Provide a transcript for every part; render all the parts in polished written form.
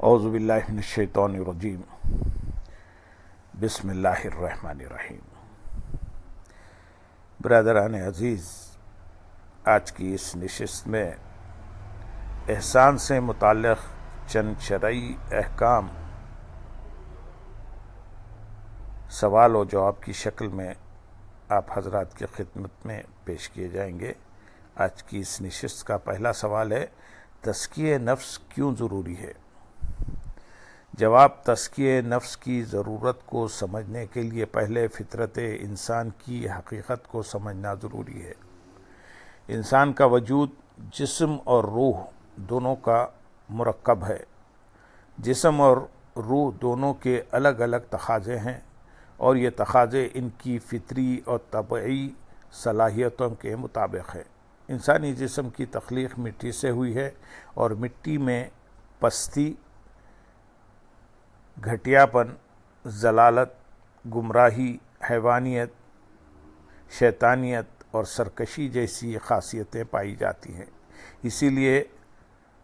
اعوذ باللہ من الشیطان الرجیم بسم اللہ الرحمن الرحیم۔ برادران عزیز، آج کی اس نشست میں احسان سے متعلق چند شرعی احکام سوال و جواب کی شکل میں آپ حضرات کی خدمت میں پیش کیے جائیں گے۔ آج کی اس نشست کا پہلا سوال ہے، تزکیہ نفس کیوں ضروری ہے؟ جواب: تزکیہ نفس کی ضرورت کو سمجھنے کے لیے پہلے فطرت انسان کی حقیقت کو سمجھنا ضروری ہے۔ انسان کا وجود جسم اور روح دونوں کا مرکب ہے۔ جسم اور روح دونوں کے الگ الگ تقاضے ہیں اور یہ تقاضے ان کی فطری اور طبعی صلاحیتوں کے مطابق ہے۔ انسانی جسم کی تخلیق مٹی سے ہوئی ہے اور مٹی میں پستی، گھٹیا پن، ضلالت، گمراہی، حیوانیت، شیطانیت اور سرکشی جیسی خاصیتیں پائی جاتی ہیں۔ اسی لیے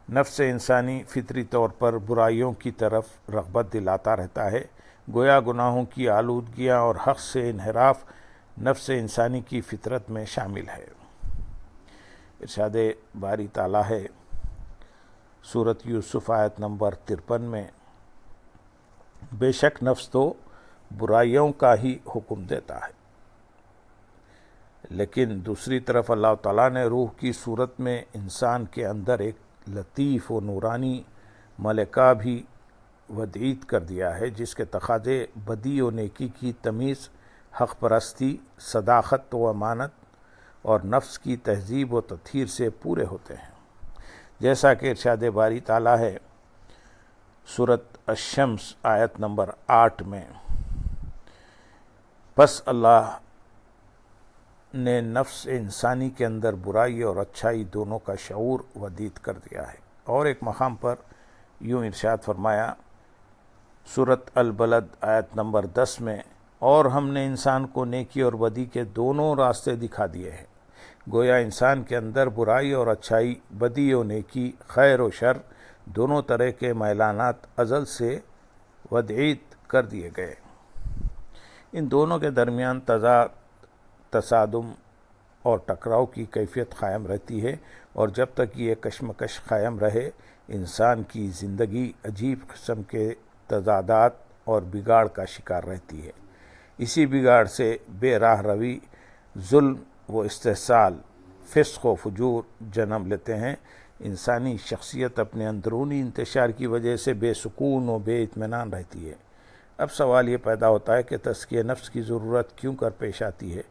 نفس انسانی فطری طور پر برائیوں کی طرف رغبت دلاتا رہتا ہے۔ گویا گناہوں کی آلودگیاں اور حق سے انحراف نفس انسانی کی فطرت میں شامل ہے۔ ارشاد باری تعالیٰ ہے سورۃ یوسف آیت نمبر 53 میں، بے شک نفس تو برائیوں کا ہی حکم دیتا ہے، لیکن دوسری طرف اللہ تعالیٰ نے روح کی صورت میں انسان کے اندر ایک لطیف و نورانی ملکہ بھی ودعید کر دیا ہے، جس کے تقاضے بدی و نیکی کی تمیز، حق پرستی، صداقت و امانت اور نفس کی تہذیب و تطہیر سے پورے ہوتے ہیں۔ جیسا کہ ارشاد باری تعالیٰ ہے سورۃ الشمس آیت نمبر 8 میں، پس اللہ نے نفس انسانی کے اندر برائی اور اچھائی دونوں کا شعور ودید کر دیا ہے۔ اور ایک مقام پر یوں ارشاد فرمایا سورۃ البلد آیت نمبر 10 میں، اور ہم نے انسان کو نیکی اور بدی کے دونوں راستے دکھا دیے ہیں۔ گویا انسان کے اندر برائی اور اچھائی، بدی و نیکی، خیر و شر دونوں طرح کے میلانات ازل سے ودعید کر دیے گئے۔ ان دونوں کے درمیان تضاد، تصادم اور ٹکراؤ کی کیفیت قائم رہتی ہے، اور جب تک یہ کشمکش قائم رہے، انسان کی زندگی عجیب قسم کے تضادات اور بگاڑ کا شکار رہتی ہے۔ اسی بگاڑ سے بے راہ روی، ظلم و استحصال، فسق و فجور جنم لیتے ہیں۔ انسانی شخصیت اپنے اندرونی انتشار کی وجہ سے بے سکون و بے اطمینان رہتی ہے۔ اب سوال یہ پیدا ہوتا ہے کہ تزکیہ نفس کی ضرورت کیوں کر پیش آتی ہے؟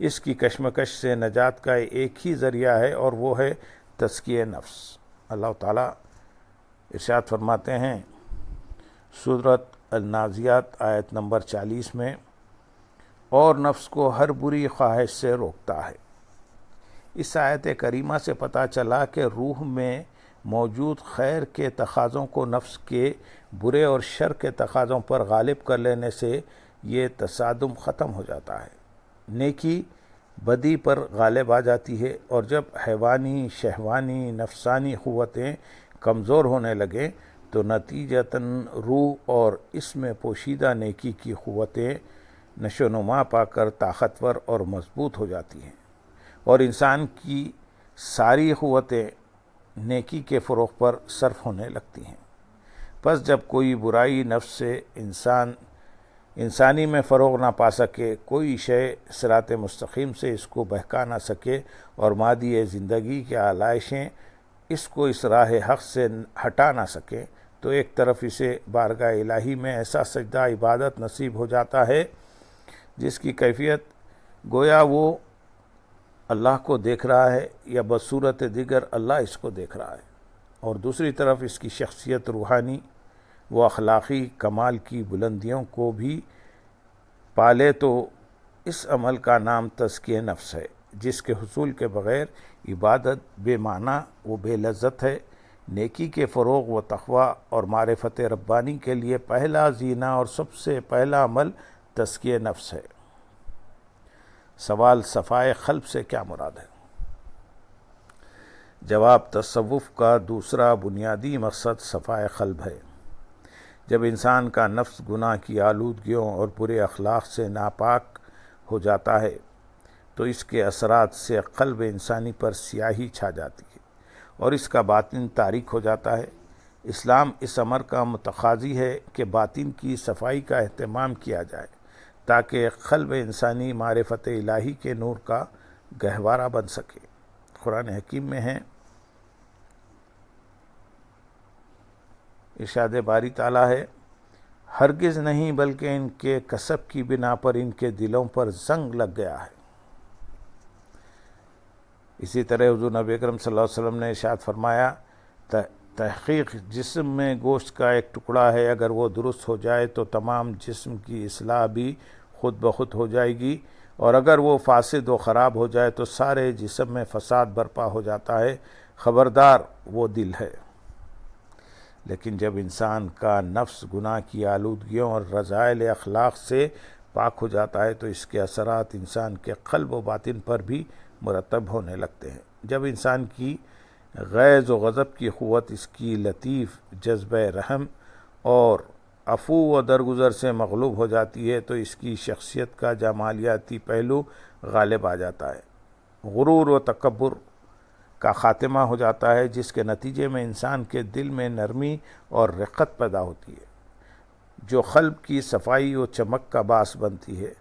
اس کی کشمکش سے نجات کا ایک ہی ذریعہ ہے اور وہ ہے تزکیہ نفس۔ اللہ تعالیٰ ارشاد فرماتے ہیں سورۃ النازعات آیت نمبر 40 میں، اور نفس کو ہر بری خواہش سے روکتا ہے۔ اس آیت کریمہ سے پتہ چلا کہ روح میں موجود خیر کے تقاضوں کو نفس کے برے اور شر کے تقاضوں پر غالب کر لینے سے یہ تصادم ختم ہو جاتا ہے۔ نیکی بدی پر غالب آ جاتی ہے، اور جب حیوانی، شہوانی، نفسانی قوتیں کمزور ہونے لگیں تو نتیجتاً روح اور اس میں پوشیدہ نیکی کی قوتیں نشو و نما پا کر طاقتور اور مضبوط ہو جاتی ہیں، اور انسان کی ساری قوتیں نیکی کے فروغ پر صرف ہونے لگتی ہیں۔ پس جب کوئی برائی نفس سے انسانی میں فروغ نہ پا سکے، کوئی شے صراط مستقیم سے اس کو بہکا نہ سکے، اور مادی زندگی کے آلائشیں اس کو اس راہ حق سے ہٹا نہ سکیں، تو ایک طرف اسے بارگاہ الہی میں ایسا سجدہ عبادت نصیب ہو جاتا ہے جس کی کیفیت گویا وہ اللہ کو دیکھ رہا ہے یا بصورت دیگر اللہ اس کو دیکھ رہا ہے، اور دوسری طرف اس کی شخصیت روحانی و اخلاقی کمال کی بلندیوں کو بھی پالے، تو اس عمل کا نام تزکیہ نفس ہے، جس کے حصول کے بغیر عبادت بے معنی و بے لذت ہے۔ نیکی کے فروغ و تقوی اور معرفت ربانی کے لیے پہلا زینہ اور سب سے پہلا عمل تزکیہ نفس ہے۔ سوال: صفائے قلب سے کیا مراد ہے؟ جواب: تصوف کا دوسرا بنیادی مقصد صفائے قلب ہے۔ جب انسان کا نفس گناہ کی آلودگیوں اور برے اخلاق سے ناپاک ہو جاتا ہے تو اس کے اثرات سے قلب انسانی پر سیاہی چھا جاتی ہے اور اس کا باطن تاریک ہو جاتا ہے۔ اسلام اس امر کا متقاضی ہے کہ باطن کی صفائی کا اہتمام کیا جائے تاکہ قلب انسانی معرفت الہی کے نور کا گہوارہ بن سکے۔ قرآن حکیم میں ہے، ارشاد باری تعالیٰ ہے، ہرگز نہیں بلکہ ان کے کسب کی بنا پر ان کے دلوں پر زنگ لگ گیا ہے۔ اسی طرح حضور نبی اکرم صلی اللہ علیہ وسلم نے ارشاد فرمایا، تحقیق جسم میں گوشت کا ایک ٹکڑا ہے، اگر وہ درست ہو جائے تو تمام جسم کی اصلاح بھی خود بخود ہو جائے گی، اور اگر وہ فاسد و خراب ہو جائے تو سارے جسم میں فساد برپا ہو جاتا ہے۔ خبردار وہ دل ہے۔ لیکن جب انسان کا نفس گناہ کی آلودگیوں اور رذائل اخلاق سے پاک ہو جاتا ہے تو اس کے اثرات انسان کے قلب و باطن پر بھی مرتب ہونے لگتے ہیں۔ جب انسان کی غیظ و غضب کی قوت اس کی لطیف جذبہ رحم اور عفو و درگزر سے مغلوب ہو جاتی ہے تو اس کی شخصیت کا جمالیاتی پہلو غالب آ جاتا ہے۔ غرور و تکبر کا خاتمہ ہو جاتا ہے، جس کے نتیجے میں انسان کے دل میں نرمی اور رقت پیدا ہوتی ہے جو قلب کی صفائی و چمک کا باعث بنتی ہے۔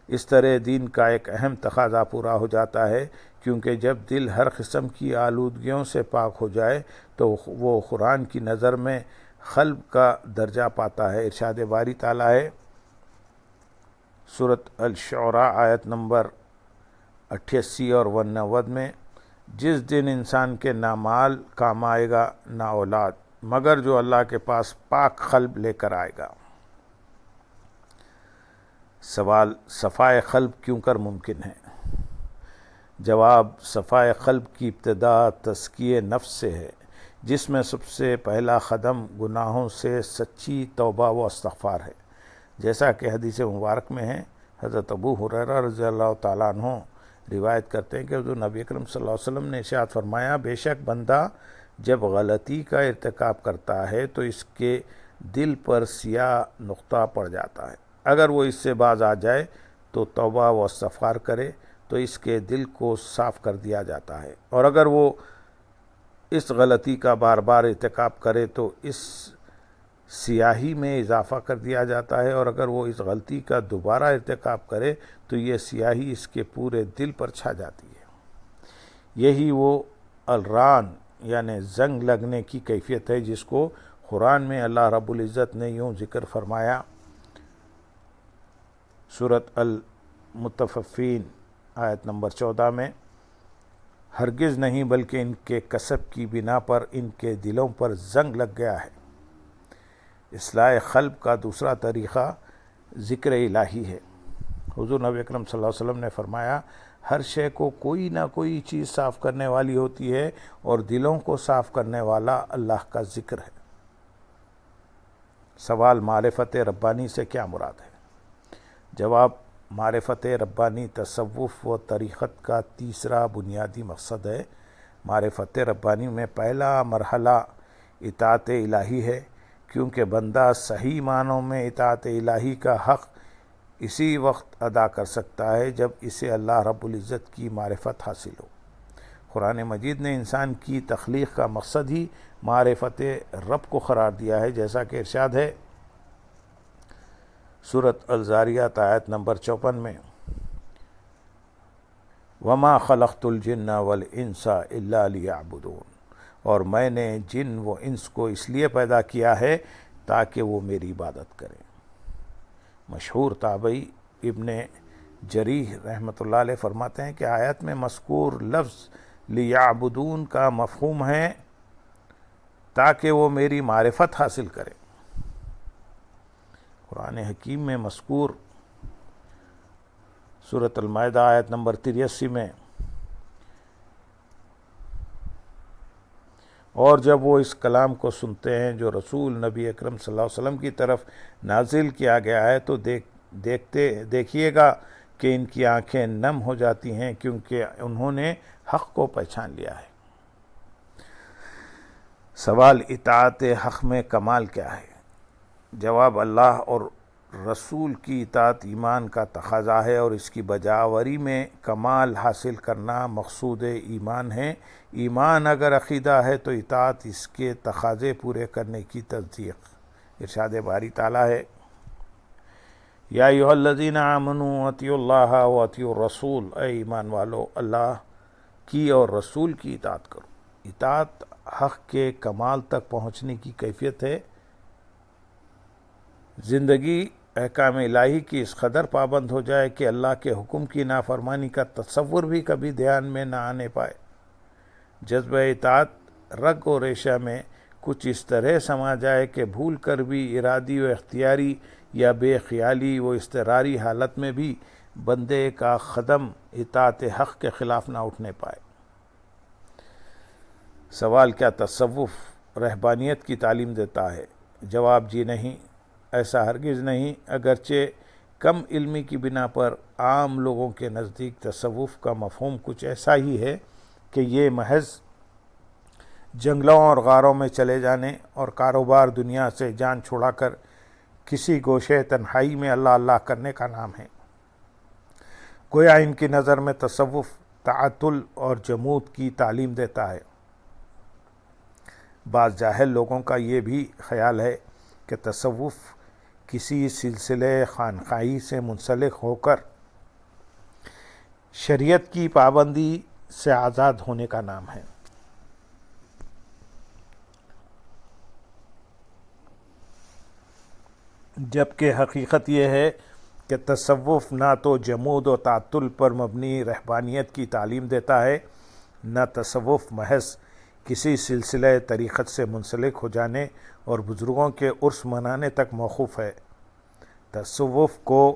اس طرح دین کا ایک اہم تقاضا پورا ہو جاتا ہے، کیونکہ جب دل ہر قسم کی آلودگیوں سے پاک ہو جائے تو وہ قرآن کی نظر میں قلب کا درجہ پاتا ہے۔ ارشاد باری تعالیٰ ہے، سورۃ الشعراء آیت نمبر 88 اور 89 میں، جس دن انسان کے نہ مال کام آئے گا نہ اولاد، مگر جو اللہ کے پاس پاک قلب لے کر آئے گا۔ سوال، صفائے قلب کیوں کر ممکن ہے؟ جواب، صفائے قلب کی ابتدا تزکیہ نفس سے ہے، جس میں سب سے پہلا قدم گناہوں سے سچی توبہ و استغفار ہے۔ جیسا کہ حدیث مبارک میں ہے، حضرت ابو ہریرہ رضی اللہ تعالیٰ عنہ روایت کرتے ہیں کہ حضور نبی اکرم صلی اللہ علیہ وسلم نے ارشاد فرمایا، بے شک بندہ جب غلطی کا ارتکاب کرتا ہے تو اس کے دل پر سیاہ نقطہ پڑ جاتا ہے۔ اگر وہ اس سے باز آ جائے تو توبہ و استغفار کرے تو اس کے دل کو صاف کر دیا جاتا ہے، اور اگر وہ اس غلطی کا بار بار ارتکاب کرے تو اس سیاہی میں اضافہ کر دیا جاتا ہے، اور اگر وہ اس غلطی کا دوبارہ ارتکاب کرے تو یہ سیاہی اس کے پورے دل پر چھا جاتی ہے۔ یہی وہ الران یعنی زنگ لگنے کی کیفیت ہے جس کو قرآن میں اللہ رب العزت نے یوں ذکر فرمایا، سورۃ المطففین آیت نمبر 14 میں، ہرگز نہیں بلکہ ان کے کسب کی بنا پر ان کے دلوں پر زنگ لگ گیا ہے۔ اصلاح قلب کا دوسرا طریقہ ذکر الہی ہے۔ حضور نبی اکرم صلی اللہ علیہ وسلم نے فرمایا، ہر شے کو کوئی نہ کوئی چیز صاف کرنے والی ہوتی ہے اور دلوں کو صاف کرنے والا اللہ کا ذکر ہے۔ سوال، معرفت ربانی سے کیا مراد ہے؟ جواب، معرفت ربانی تصوف و طریقت کا تیسرا بنیادی مقصد ہے۔ معرفت ربانی میں پہلا مرحلہ اطاعت الہی ہے، کیونکہ بندہ صحیح معنوں میں اطاعت الہی کا حق اسی وقت ادا کر سکتا ہے جب اسے اللہ رب العزت کی معرفت حاصل ہو۔ قرآن مجید نے انسان کی تخلیق کا مقصد ہی معرفت رب کو قرار دیا ہے، جیسا کہ ارشاد ہے سورۃ الذاریات آیت نمبر 54 میں، وَمَا خَلَقْتُ الْجِنَّ وَالْإِنسَ إِلَّا لِيَعْبُدُونَ، اور میں نے جن و انس کو اس لیے پیدا کیا ہے تاکہ وہ میری عبادت کریں۔ مشہور تابعی ابن جریح رحمۃ اللہ علیہ فرماتے ہیں کہ آیت میں مذکور لفظ لیعبدون کا مفہوم ہے تاکہ وہ میری معرفت حاصل کریں۔ قرآن حکیم میں مذکور سورۃ المائدہ آیت نمبر 83 میں، اور جب وہ اس کلام کو سنتے ہیں جو رسول نبی اکرم صلی اللہ علیہ وسلم کی طرف نازل کیا گیا ہے تو دیکھیے گا کہ ان کی آنکھیں نم ہو جاتی ہیں، کیونکہ انہوں نے حق کو پہچان لیا ہے۔ سوال، اطاعت حق میں کمال کیا ہے؟ جواب: اللہ اور رسول کی اطاعت ایمان کا تقاضا ہے اور اس کی بجاوری میں کمال حاصل کرنا مقصود ایمان ہے۔ ایمان اگر عقیدہ ہے تو اطاعت اس کے تقاضے پورے کرنے کی تصدیق۔ ارشاد باری تعالیٰ ہے: یا ایھا الذین آمنوا اطیعوا اللہ واطیعوا الرسول، اے ایمان والو اللہ کی اور رسول کی اطاعت کرو۔ اطاعت حق کے کمال تک پہنچنے کی کیفیت ہے۔ زندگی احکام الہی کی اس قدر پابند ہو جائے کہ اللہ کے حکم کی نافرمانی کا تصور بھی کبھی دھیان میں نہ آنے پائے۔ جذبہ اطاعت رگ و ریشہ میں کچھ اس طرح سما جائے کہ بھول کر بھی ارادی و اختیاری یا بے خیالی و اضطراری حالت میں بھی بندے کا قدم اطاعت حق کے خلاف نہ اٹھنے پائے۔ سوال: کیا تصوف رہبانیت کی تعلیم دیتا ہے؟ جواب: جی نہیں، ایسا ہرگز نہیں۔ اگرچہ کم علمی کی بنا پر عام لوگوں کے نزدیک تصوف کا مفہوم کچھ ایسا ہی ہے کہ یہ محض جنگلوں اور غاروں میں چلے جانے اور کاروبار دنیا سے جان چھڑا کر کسی گوشے تنہائی میں اللہ اللہ کرنے کا نام ہے۔ گویا ان کی نظر میں تصوف تعطل اور جمود کی تعلیم دیتا ہے۔ بعض جاہل لوگوں کا یہ بھی خیال ہے کہ تصوف کسی سلسلے خانقاہی سے منسلک ہو کر شریعت کی پابندی سے آزاد ہونے کا نام ہے، جبکہ حقیقت یہ ہے کہ تصوف نہ تو جمود و تعطل پر مبنی رہبانیت کی تعلیم دیتا ہے، نہ تصوف محض کسی سلسلہ طریقت سے منسلک ہو جانے اور بزرگوں کے عرس منانے تک موقوف ہے۔ تصوف کو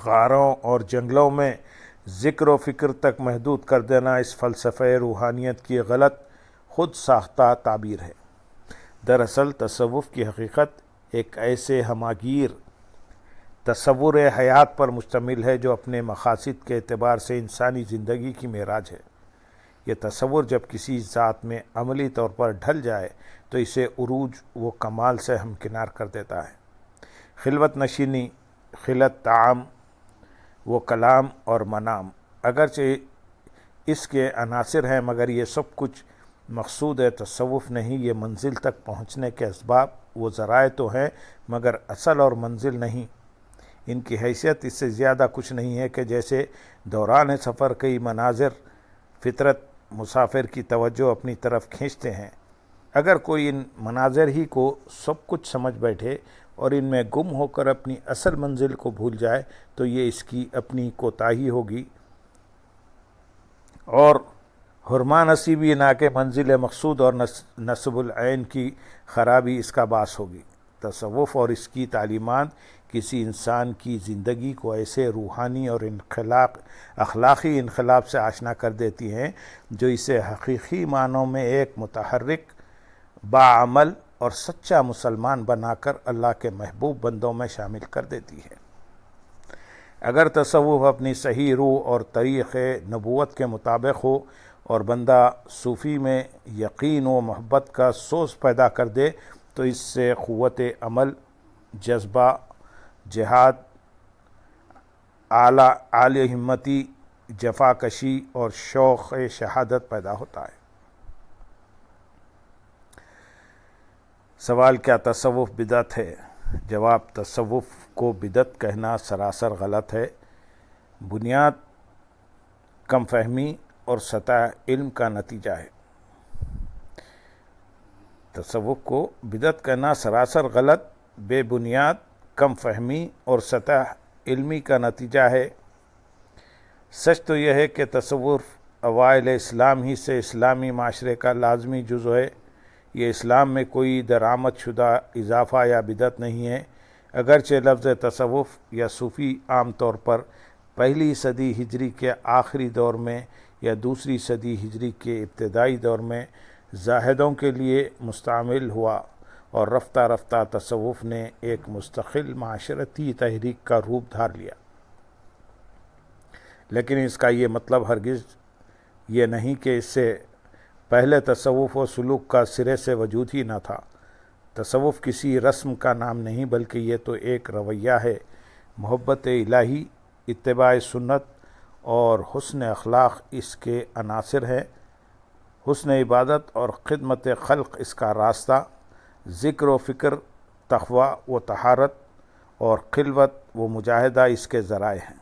غاروں اور جنگلوں میں ذکر و فکر تک محدود کر دینا اس فلسفہ روحانیت کی غلط خود ساختہ تعبیر ہے۔ دراصل تصوف کی حقیقت ایک ایسے ہماگیر تصور حیات پر مشتمل ہے جو اپنے مقاصد کے اعتبار سے انسانی زندگی کی معراج ہے۔ یہ تصور جب کسی ذات میں عملی طور پر ڈھل جائے تو اسے عروج و کمال سے ہمکنار کر دیتا ہے۔ خلوت نشینی، خلت طعام و کلام اور منام اگرچہ اس کے عناصر ہیں، مگر یہ سب کچھ مقصود تصوف نہیں۔ یہ منزل تک پہنچنے کے اسباب و ذرائع تو ہیں، مگر اصل اور منزل نہیں۔ ان کی حیثیت اس سے زیادہ کچھ نہیں ہے کہ جیسے دوران سفر کئی مناظر فطرت مسافر کی توجہ اپنی طرف کھینچتے ہیں۔ اگر کوئی ان مناظر ہی کو سب کچھ سمجھ بیٹھے اور ان میں گم ہو کر اپنی اصل منزل کو بھول جائے تو یہ اس کی اپنی کوتاہی ہوگی اور حرما نصیبی نہ کہ منزل مقصود اور نصب العین کی خرابی اس کا باعث ہوگی۔ تصوف اور اس کی تعلیمات کسی انسان کی زندگی کو ایسے روحانی اور اخلاقی انقلاب سے آشنا کر دیتی ہیں جو اسے حقیقی معنوں میں ایک متحرک، باعمل اور سچا مسلمان بنا کر اللہ کے محبوب بندوں میں شامل کر دیتی ہے۔ اگر تصوف اپنی صحیح روح اور طریق نبوت کے مطابق ہو اور بندہ صوفی میں یقین و محبت کا سوز پیدا کر دے تو اس سے قوت عمل، جذبہ جہاد، اعلی ہمتی، جفا کشی اور شوق شہادت پیدا ہوتا ہے۔ سوال: کیا تصوف بدعت ہے؟ جواب: تصوف کو بدعت کہنا سراسر غلط ہے۔ بنیاد کم فہمی اور سطح علم کا نتیجہ ہے۔ تصوف کو بدعت کہنا سراسر غلط، بے بنیاد، کم فہمی اور سطح علمی کا نتیجہ ہے۔ سچ تو یہ ہے کہ تصوف اوائل اسلام ہی سے اسلامی معاشرے کا لازمی جزو ہے۔ یہ اسلام میں کوئی درآمد شدہ اضافہ یا بدعت نہیں ہے۔ اگرچہ لفظ تصوف یا صوفی عام طور پر پہلی صدی ہجری کے آخری دور میں یا دوسری صدی ہجری کے ابتدائی دور میں زاہدوں کے لیے مستعمل ہوا اور رفتہ رفتہ تصوف نے ایک مستقل معاشرتی تحریک کا روپ دھار لیا، لیکن اس کا یہ مطلب ہرگز یہ نہیں کہ اس سے پہلے تصوف و سلوک کا سرے سے وجود ہی نہ تھا۔ تصوف کسی رسم کا نام نہیں بلکہ یہ تو ایک رویہ ہے، محبت الہی، اتباع سنت اور حسن اخلاق اس کے عناصر ہیں، حسن عبادت اور خدمت خلق اس کا راستہ، ذکر و فکر، تقوی و طہارت اور خلوت و مجاہدہ اس کے ذرائع ہیں،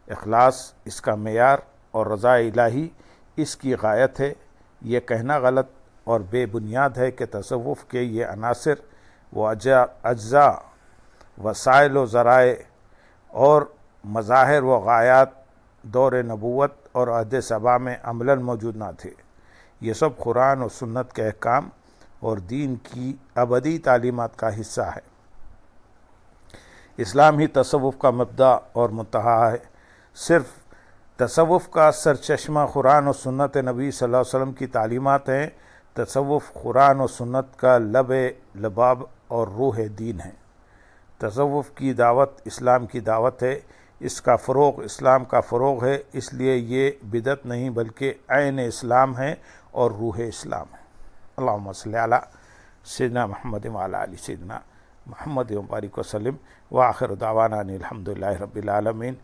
اخلاص اس کا معیار اور رضا الہی اس کی غایت ہے۔ یہ کہنا غلط اور بے بنیاد ہے کہ تصوف کے یہ عناصر و اجزاء، وسائل و ذرائع اور مظاہر و غایات دور نبوت اور عہد صبا میں عملاً موجود نہ تھے۔ یہ سب قرآن و سنت کے احکام اور دین کی ابدی تعلیمات کا حصہ ہے۔ اسلام ہی تصوف کا مبدأ اور منتہا ہے۔ صرف تصوف کا سرچشمہ قرآن و سنت نبی صلی اللہ علیہ وسلم کی تعلیمات ہیں۔ تصوف قرآن و سنت کا لب لباب اور روح دین ہے۔ تصوف کی دعوت اسلام کی دعوت ہے، اس کا فروغ اسلام کا فروغ ہے، اس لیے یہ بدعت نہیں بلکہ عین اسلام ہے اور روح اسلام ہے۔ اللہم صلی علی سیدنا محمد وعلی آل سیدنا محمد وبارک وسلم، وآخر دعوانا ان الحمد للہ رب العالمین۔